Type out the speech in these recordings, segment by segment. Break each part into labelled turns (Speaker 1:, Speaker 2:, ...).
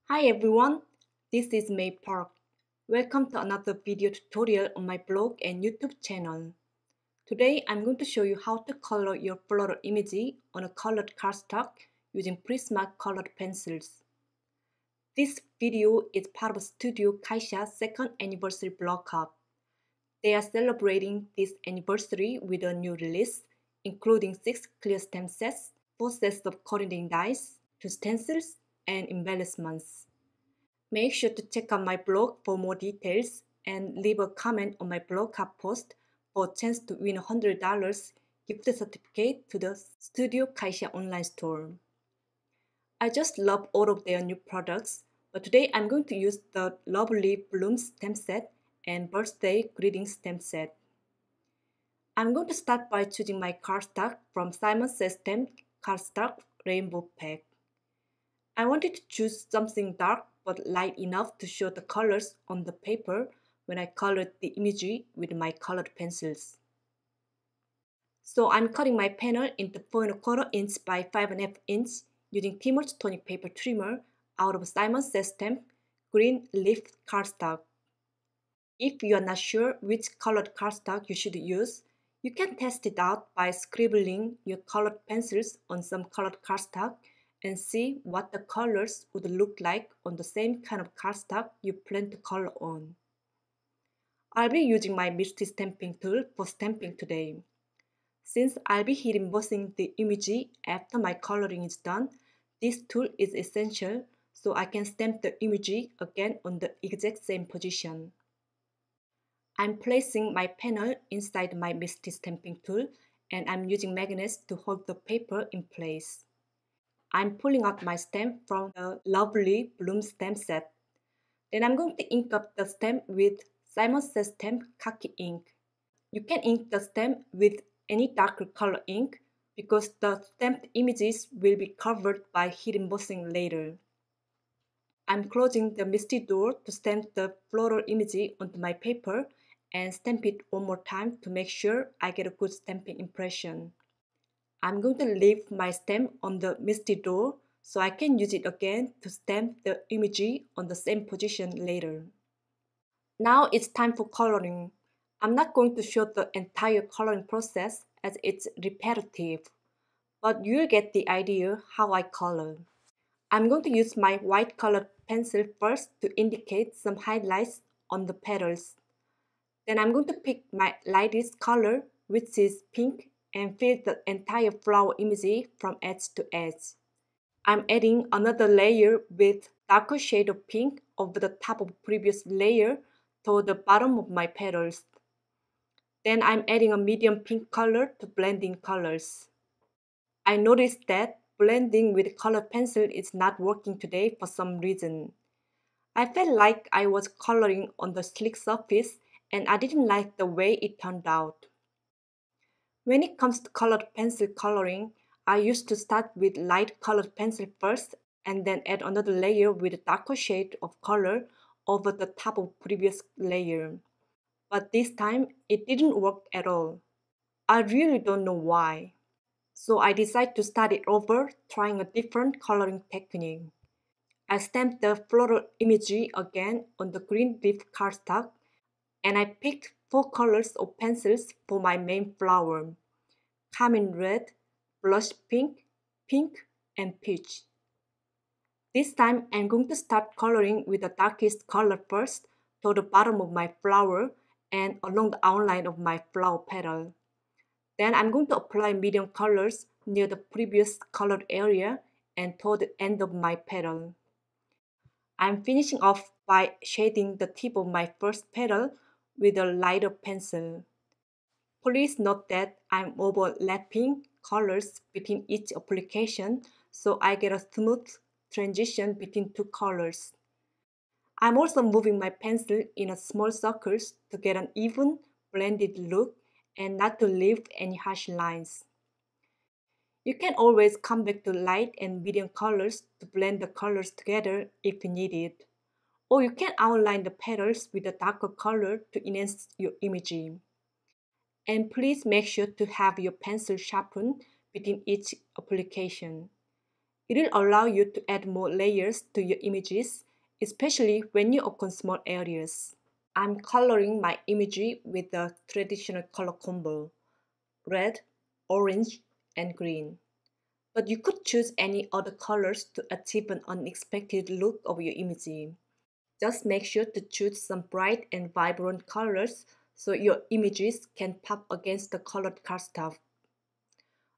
Speaker 1: Hi everyone, this is May Park. Welcome to another video tutorial on my blog and YouTube channel. Today I'm going to show you how to color your floral image on a colored cardstock using Prisma colored pencils. This video is part of Studio Kaisha's second anniversary blog hub. They are celebrating this anniversary with a new release, including 6 clear stamp sets, 4 sets of coordinating dies, 2 stencils, and embellishments. Make sure to check out my blog for more details and leave a comment on my blog hub post for a chance to win a $100 gift certificate to the Studio Kaisha online store. I just love all of their new products, but today I'm going to use the lovely Bloom stamp set and birthday greetings stamp set. I'm going to start by choosing my cardstock from Simon Says Stamp Cardstock Rainbow Pack. I wanted to choose something dark but light enough to show the colors on the paper when I colored the imagery with my colored pencils. So I'm cutting my panel into 4¼ inch by 5½ inch using Timur's tonic paper trimmer out of Simon Says Stamp green leaf cardstock. If you are not sure which colored cardstock you should use, you can test it out by scribbling your colored pencils on some colored cardstock and see what the colors would look like on the same kind of cardstock you plan to color on. I'll be using my Misty stamping tool for stamping today. Since I'll be heat embossing the image after my coloring is done, this tool is essential so I can stamp the image again on the exact same position. I'm placing my panel inside my Misty stamping tool and I'm using magnets to hold the paper in place. I'm pulling out my stamp from the lovely Bloom stamp set. Then I'm going to ink up the stamp with Simon Says Stamp Khaki ink. You can ink the stamp with any darker color ink because the stamped images will be covered by heat embossing later. I'm closing the Misty door to stamp the floral image onto my paper and stamp it one more time to make sure I get a good stamping impression. I'm going to leave my stamp on the Misty door so I can use it again to stamp the image on the same position later. Now it's time for coloring. I'm not going to show the entire coloring process as it's repetitive, but you'll get the idea how I color. I'm going to use my white colored pencil first to indicate some highlights on the petals. Then I'm going to pick my lightest color, which is pink, and fill the entire flower image from edge to edge. I'm adding another layer with darker shade of pink over the top of previous layer toward the bottom of my petals. Then I'm adding a medium pink color to blend in colors. I noticed that blending with colored pencil is not working today for some reason. I felt like I was coloring on the slick surface and I didn't like the way it turned out. When it comes to colored pencil coloring, I used to start with light colored pencil first and then add another layer with a darker shade of color over the top of previous layer. But this time, it didn't work at all. I really don't know why. So I decided to start it over, trying a different coloring technique. I stamped the floral imagery again on the green leaf cardstock and I picked 4 colors of pencils for my main flower: carmine red, blush pink, pink, and peach. This time I'm going to start coloring with the darkest color first toward the bottom of my flower and along the outline of my flower petal. Then I'm going to apply medium colors near the previous colored area and toward the end of my petal. I'm finishing off by shading the tip of my first petal with a lighter pencil. Please note that I'm overlapping colors between each application so I get a smooth transition between 2 colors. I'm also moving my pencil in a small circles to get an even, blended look and not to leave any harsh lines. You can always come back to light and medium colors to blend the colors together if you need it. Or you can outline the petals with a darker color to enhance your image. And please make sure to have your pencil sharpened between each application. It will allow you to add more layers to your images, especially when you open small areas. I'm coloring my imagery with the traditional color combo, red, orange, and green. But you could choose any other colors to achieve an unexpected look of your imagery. Just make sure to choose some bright and vibrant colors so your images can pop against the colored cardstock.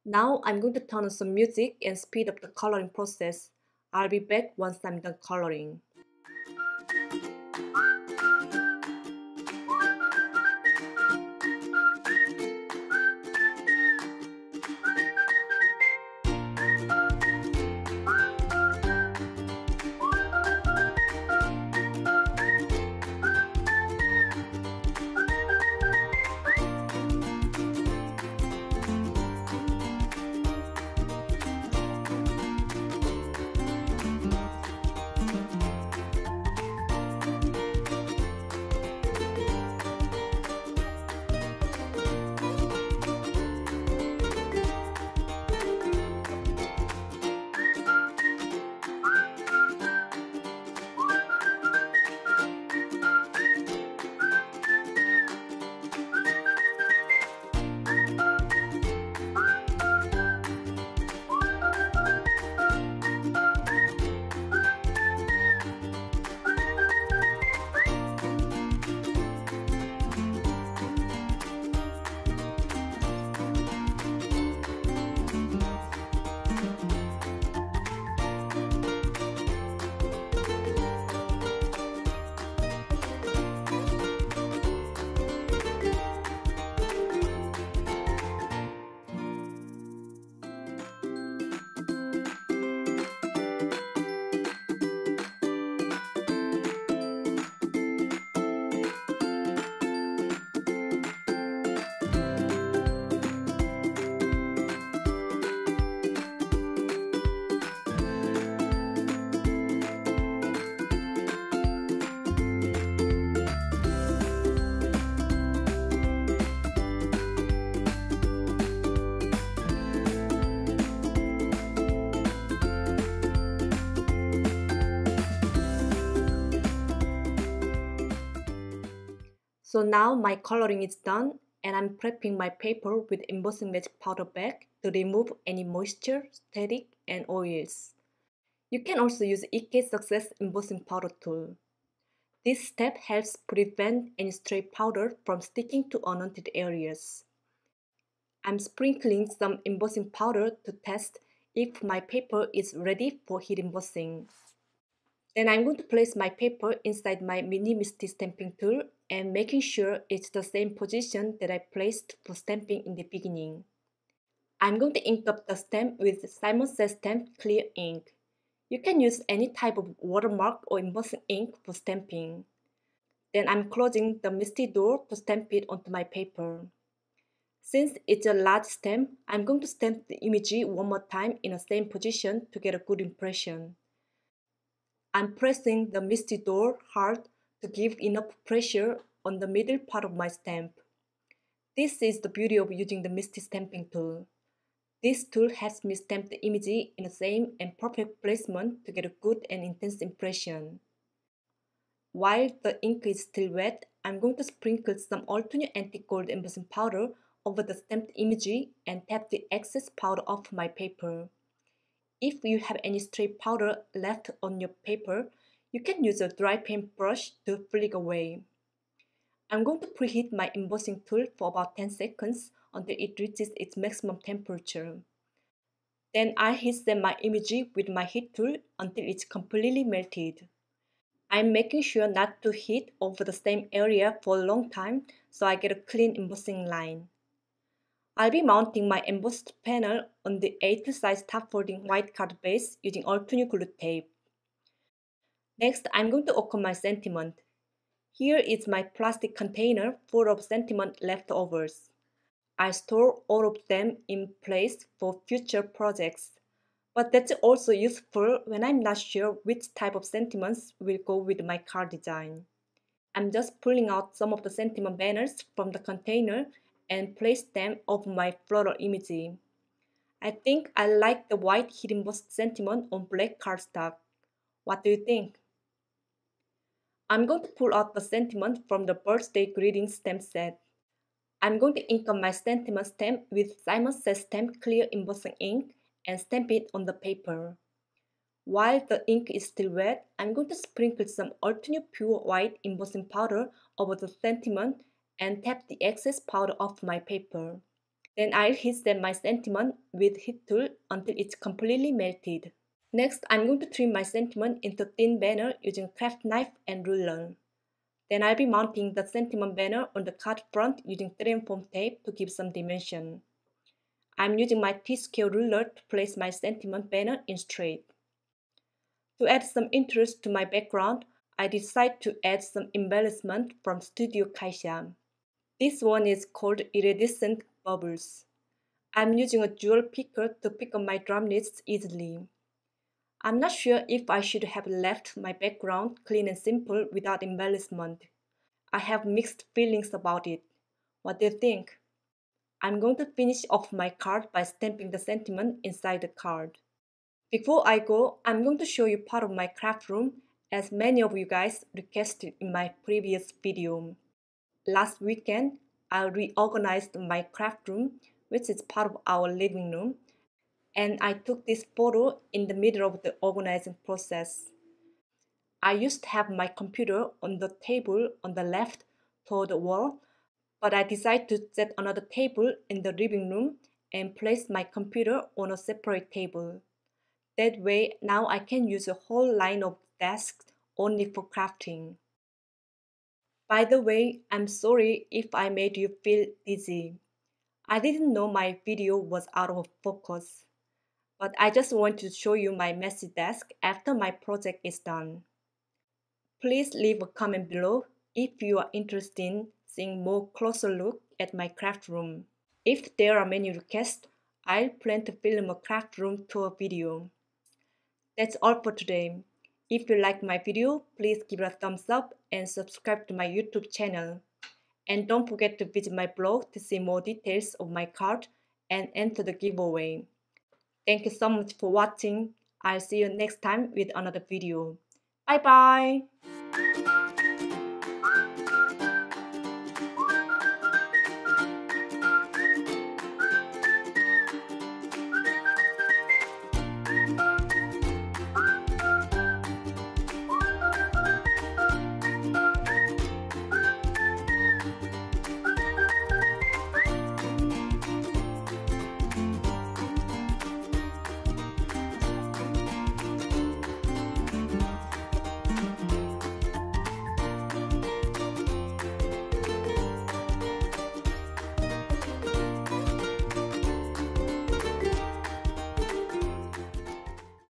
Speaker 1: Now I'm going to turn on some music and speed up the coloring process. I'll be back once I'm done coloring. So now my coloring is done and I'm prepping my paper with embossing magic powder bag to remove any moisture, static, and oils. You can also use EK Success embossing powder tool. This step helps prevent any stray powder from sticking to unwanted areas. I'm sprinkling some embossing powder to test if my paper is ready for heat embossing. Then I'm going to place my paper inside my mini misty stamping tool and making sure it's the same position that I placed for stamping in the beginning. I'm going to ink up the stamp with Simon Says Stamp Clear ink. You can use any type of watermark or embossing ink for stamping. Then I'm closing the misty door to stamp it onto my paper. Since it's a large stamp, I'm going to stamp the image one more time in the same position to get a good impression. I'm pressing the misty door hard to give enough pressure on the middle part of my stamp. This is the beauty of using the misty stamping tool. This tool helps me stamp the image in the same and perfect placement to get a good and intense impression. While the ink is still wet, I'm going to sprinkle some alternate antique gold embossing powder over the stamped image and tap the excess powder off my paper. If you have any stray powder left on your paper, you can use a dry paintbrush to flick away. I'm going to preheat my embossing tool for about 10 seconds until it reaches its maximum temperature. Then I heat set my image with my heat tool until it's completely melted. I'm making sure not to heat over the same area for a long time so I get a clean embossing line. I'll be mounting my embossed panel on the A2 size top folding white card base using alternate glue tape. Next, I'm going to open my sentiment. Here is my plastic container full of sentiment leftovers. I store all of them in place for future projects. But that's also useful when I'm not sure which type of sentiments will go with my card design. I'm just pulling out some of the sentiment banners from the container and place them over my floral image. I think I like the white hidden embossed sentiment on black cardstock. What do you think? I'm going to pull out the sentiment from the birthday greeting stamp set. I'm going to ink up my sentiment stamp with Simon Says Stamp Clear Embossing ink and stamp it on the paper. While the ink is still wet, I'm going to sprinkle some alternate pure white embossing powder over the sentiment and tap the excess powder off my paper. Then I'll heat set my sentiment with heat tool until it's completely melted. Next, I'm going to trim my sentiment into thin banner using craft knife and ruler. Then I'll be mounting the sentiment banner on the card front using 3M foam tape to give some dimension. I'm using my T-scale ruler to place my sentiment banner in straight. To add some interest to my background, I decided to add some embellishment from Studio Kaisha. This one is called Iridescent Bubbles. I'm using a jewel picker to pick up my drum knits easily. I'm not sure if I should have left my background clean and simple without embellishment. I have mixed feelings about it. What do you think? I'm going to finish off my card by stamping the sentiment inside the card. Before I go, I'm going to show you part of my craft room as many of you guys requested in my previous video. Last weekend, I reorganized my craft room, which is part of our living room, and I took this photo in the middle of the organizing process. I used to have my computer on the table on the left toward the wall, but I decided to set another table in the living room and place my computer on a separate table. That way, now I can use a whole line of desks only for crafting. By the way, I'm sorry if I made you feel dizzy. I didn't know my video was out of focus, but I just want to show you my messy desk after my project is done. Please leave a comment below if you are interested in seeing more closer look at my craft room. If there are many requests, I'll plan to film a craft room tour video. That's all for today. If you like my video, please give it a thumbs up and subscribe to my YouTube channel. And don't forget to visit my blog to see more details of my card and enter the giveaway. Thank you so much for watching. I'll see you next time with another video. Bye bye!